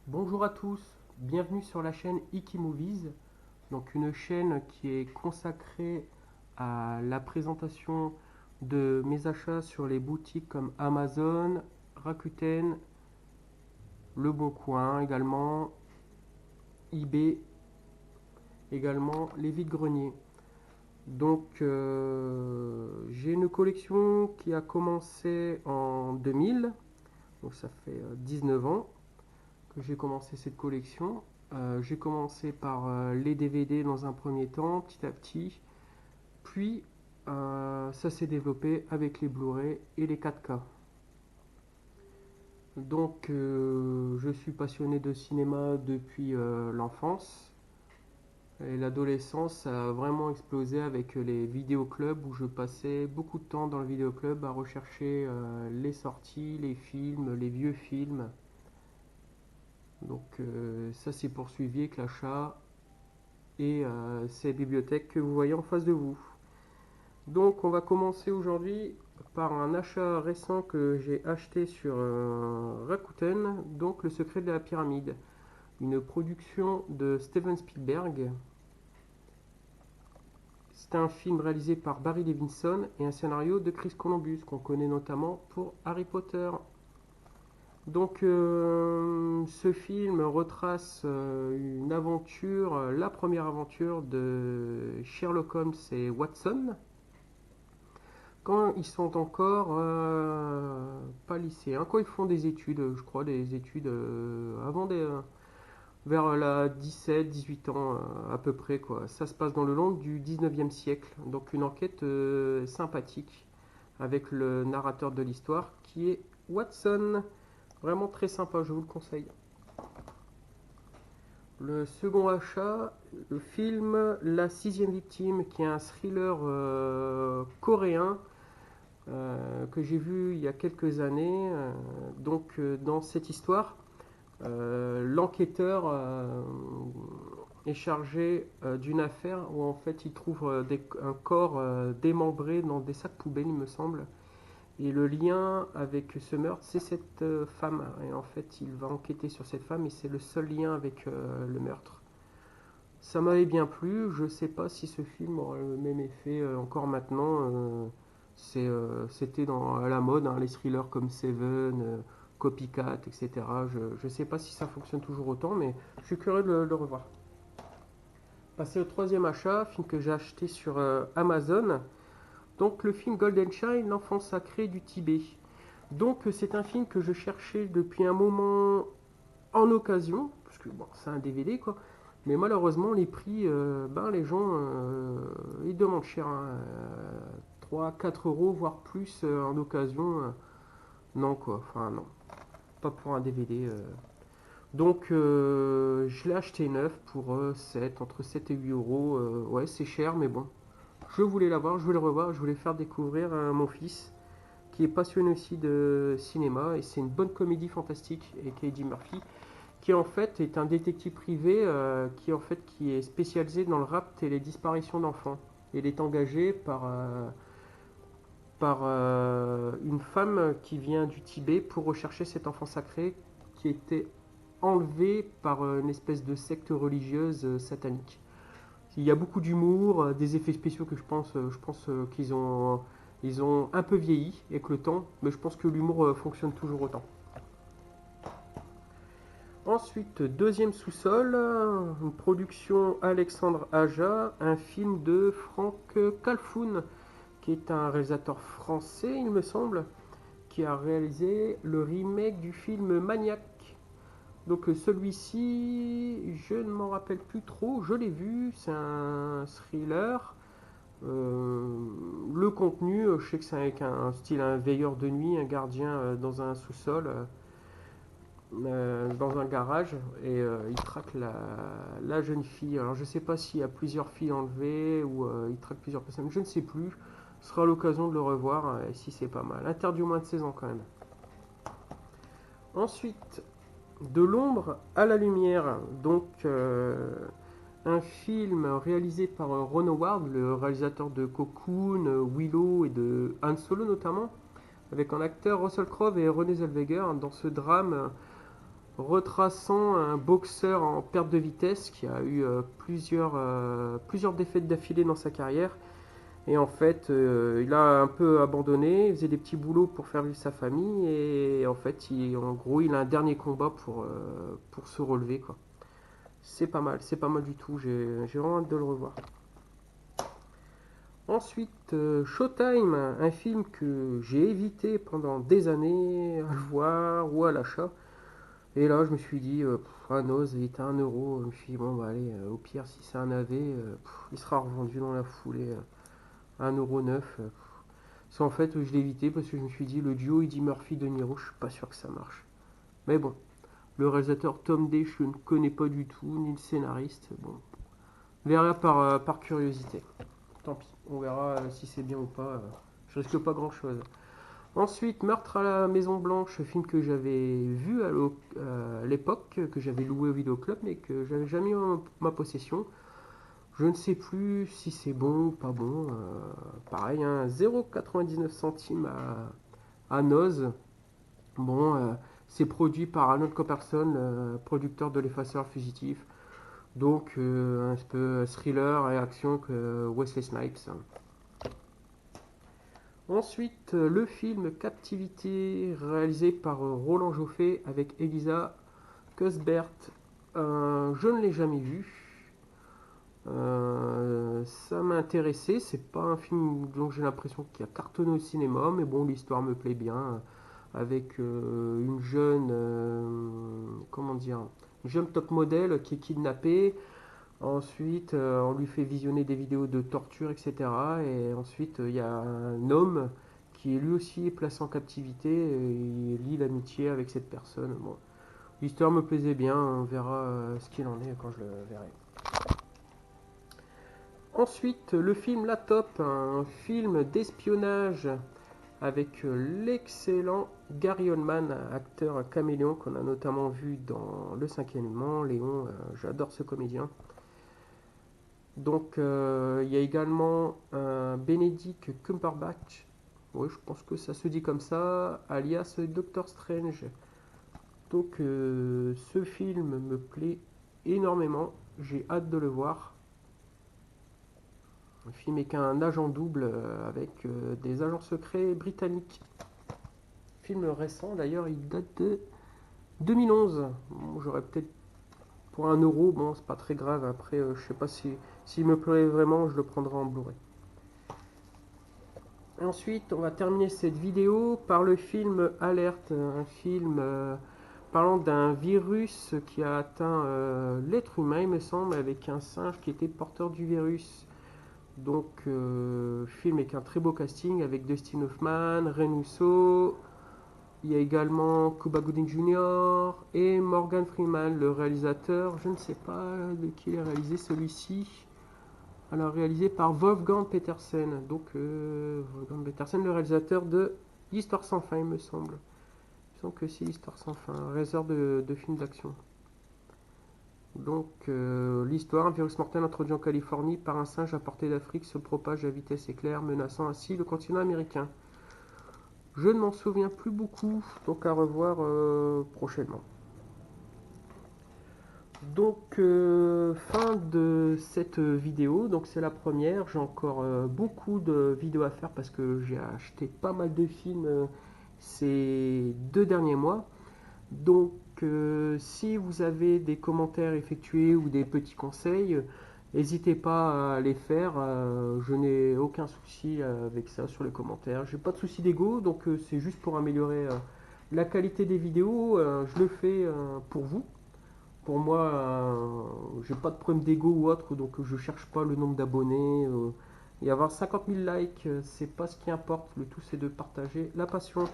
Bonjour à tous, bienvenue sur la chaîne Iki Movies, donc une chaîne qui est consacrée à la présentation de mes achats sur les boutiques comme Amazon, Rakuten, Le Bon Coin également, eBay, également les vides-greniers. J'ai une collection qui a commencé en 2000, donc ça fait 19 ans que j'ai commencé cette collection. J'ai commencé par les DVD dans un premier temps, petit à petit. Puis ça s'est développé avec les Blu-ray et les 4K. Je suis passionné de cinéma depuis l'enfance. Et l'adolescence ça a vraiment explosé avec les vidéoclubs où je passais beaucoup de temps dans le vidéoclub à rechercher les sorties, les films, les vieux films. Ça s'est poursuivi avec l'achat et ces bibliothèques que vous voyez en face de vous. Donc on va commencer aujourd'hui par un achat récent que j'ai acheté sur Rakuten, donc Le Secret de la Pyramide, une production de Steven Spielberg. C'est un film réalisé par Barry Levinson et un scénario de Chris Columbus qu'on connaît notamment pour Harry Potter. Ce film retrace une aventure, la première aventure de Sherlock Holmes et Watson, quand ils sont encore pas lycéens, quand ils font des études, je crois, des études vers la 17-18 ans à peu près, quoi. Ça se passe dans le long du 19e siècle, donc une enquête sympathique avec le narrateur de l'histoire qui est Watson. Vraiment très sympa, je vous le conseille. Le second achat, le film La sixième victime, qui est un thriller coréen que j'ai vu il y a quelques années. Dans cette histoire, l'enquêteur est chargé d'une affaire où en fait il trouve un corps démembré dans des sacs poubelles, il me semble. Et le lien avec ce meurtre, c'est cette femme. Et en fait, il va enquêter sur cette femme et c'est le seul lien avec le meurtre. Ça m'avait bien plu. Je ne sais pas si ce film aura le même effet encore maintenant. C'était à la mode, hein, les thrillers comme Seven, Copycat, etc. Je ne sais pas si ça fonctionne toujours autant, mais je suis curieux de le revoir. Passer au troisième achat, film que j'ai acheté sur Amazon. Donc le film Golden Child, l'enfant sacré du Tibet. C'est un film que je cherchais depuis un moment en occasion, parce que bon, c'est un DVD quoi. Mais malheureusement, les prix, les gens, ils demandent cher, hein, 3, 4 euros, voire plus en occasion. Non quoi, enfin non, pas pour un DVD. Je l'ai acheté neuf pour 7, entre 7 et 8 euros. Ouais, c'est cher, mais bon. Je voulais l'avoir, je voulais le revoir, je voulais faire découvrir à mon fils, qui est passionné aussi de cinéma, et c'est une bonne comédie fantastique, et Eddie Murphy, qui en fait est un détective privé qui est spécialisé dans le rapt et les disparitions d'enfants. Il est engagé par une femme qui vient du Tibet pour rechercher cet enfant sacré qui était enlevé par une espèce de secte religieuse satanique. Il y a beaucoup d'humour, des effets spéciaux que je pense ils ont un peu vieilli avec le temps, mais je pense que l'humour fonctionne toujours autant. Ensuite, deuxième sous-sol, une production Alexandre Aja, un film de Franck Calfoun, qui est un réalisateur français, il me semble, qui a réalisé le remake du film Maniac. Celui-ci, je ne m'en rappelle plus trop, je l'ai vu, c'est un thriller. Le contenu, je sais que c'est avec un style un veilleur de nuit, un gardien dans un sous-sol, dans un garage, et il traque la jeune fille. Alors je ne sais pas s'il y a plusieurs filles enlevées ou il traque plusieurs personnes, je ne sais plus. Ce sera l'occasion de le revoir si c'est pas mal. Interdit au moins de 16 ans quand même. Ensuite, de l'ombre à la lumière, un film réalisé par Ron Howard, le réalisateur de Cocoon, Willow et de Han Solo notamment, avec en acteur Russell Crowe et Renée Zellweger dans ce drame retraçant un boxeur en perte de vitesse qui a eu plusieurs défaites d'affilée dans sa carrière. Et en fait, il a un peu abandonné, il faisait des petits boulots pour faire vivre sa famille. Et en fait, en gros, il a un dernier combat pour se relever, quoi. C'est pas mal du tout. J'ai vraiment hâte de le revoir. Ensuite, Showtime, un film que j'ai évité pendant des années à le voir ou à l'achat. Et là, je me suis dit, un os, il était à 1 euro. Je me suis dit, bon, bah allez, au pire, si c'est un AV, il sera revendu dans la foulée à 1,9 €. Parce qu'en fait, je l'ai évité parce que je me suis dit, le duo Eddie Murphy-De Niro, je suis pas sûr que ça marche. Mais bon, le réalisateur Tom Day, je ne connais pas du tout, ni le scénariste. Bon, on verra par curiosité. Tant pis, on verra si c'est bien ou pas. Je risque pas grand-chose. Ensuite, Meurtre à la Maison Blanche, film que j'avais vu à l'époque, que j'avais loué au vidéoclub, mais que j'avais jamais eu en ma possession. Je ne sais plus si c'est bon ou pas bon. Pareil, hein, 0,99 centimes à Noz. Bon, c'est produit par Arnold Copperson, producteur de L'Effaceur fugitif. Donc, un peu thriller et action que Wesley Snipes. Ensuite, le film Captivité, réalisé par Roland Joffé avec Elisa Cuthbert. Je ne l'ai jamais vu. Ça m'a intéressé. C'est pas un film dont j'ai l'impression qu'il a cartonné au cinéma, mais bon, l'histoire me plaît bien. Avec une jeune, comment dire, une jeune top modèle qui est kidnappée. Ensuite, on lui fait visionner des vidéos de torture, etc. Et ensuite, il y a un homme qui est lui aussi placé en captivité et il lie l'amitié avec cette personne. Bon, l'histoire me plaisait bien, on verra ce qu'il en est quand je le verrai. Ensuite, le film La Top, un film d'espionnage avec l'excellent Gary Oldman, acteur caméléon qu'on a notamment vu dans Le Cinquième Élément. Léon, j'adore ce comédien. Donc, il y a également Benedict Cumberbatch. Oui, je pense que ça se dit comme ça, alias Doctor Strange. Donc, ce film me plaît énormément. J'ai hâte de le voir. Un film avec un agent double avec des agents secrets britanniques. Film récent d'ailleurs, il date de 2011. Bon, j'aurais peut-être pour 1 euro, bon, c'est pas très grave. Après, je sais pas s'il me plairait vraiment, je le prendrai en Blu-ray. Ensuite, on va terminer cette vidéo par le film Alerte, un film parlant d'un virus qui a atteint l'être humain, il me semble, avec un singe qui était porteur du virus. Donc, film avec un très beau casting avec Dustin Hoffman, Ren Russo. Il y a également Cuba Gooding Jr. et Morgan Freeman, le réalisateur. Je ne sais pas de qui il est réalisé celui-ci. Alors, réalisé par Wolfgang Petersen. Donc, Wolfgang Petersen, le réalisateur de L'Histoire sans fin, il me semble. Il me semble que c'est L'Histoire sans fin, un réalisateur de films d'action. Donc, l'histoire, un virus mortel introduit en Californie par un singe apporté d'Afrique se propage à vitesse éclair, menaçant ainsi le continent américain. Je ne m'en souviens plus beaucoup, donc à revoir prochainement. Donc, fin de cette vidéo. Donc, c'est la première. J'ai encore beaucoup de vidéos à faire parce que j'ai acheté pas mal de films ces 2 derniers mois. Donc, si vous avez des commentaires effectués ou des petits conseils, n'hésitez pas à les faire. Je n'ai aucun souci avec ça sur les commentaires. J'ai pas de souci d'ego, donc c'est juste pour améliorer la qualité des vidéos. Je le fais pour vous. Pour moi, j'ai pas de problème d'ego ou autre, donc je cherche pas le nombre d'abonnés. Et avoir 50 000 likes, c'est pas ce qui importe. Le tout, c'est de partager la passion.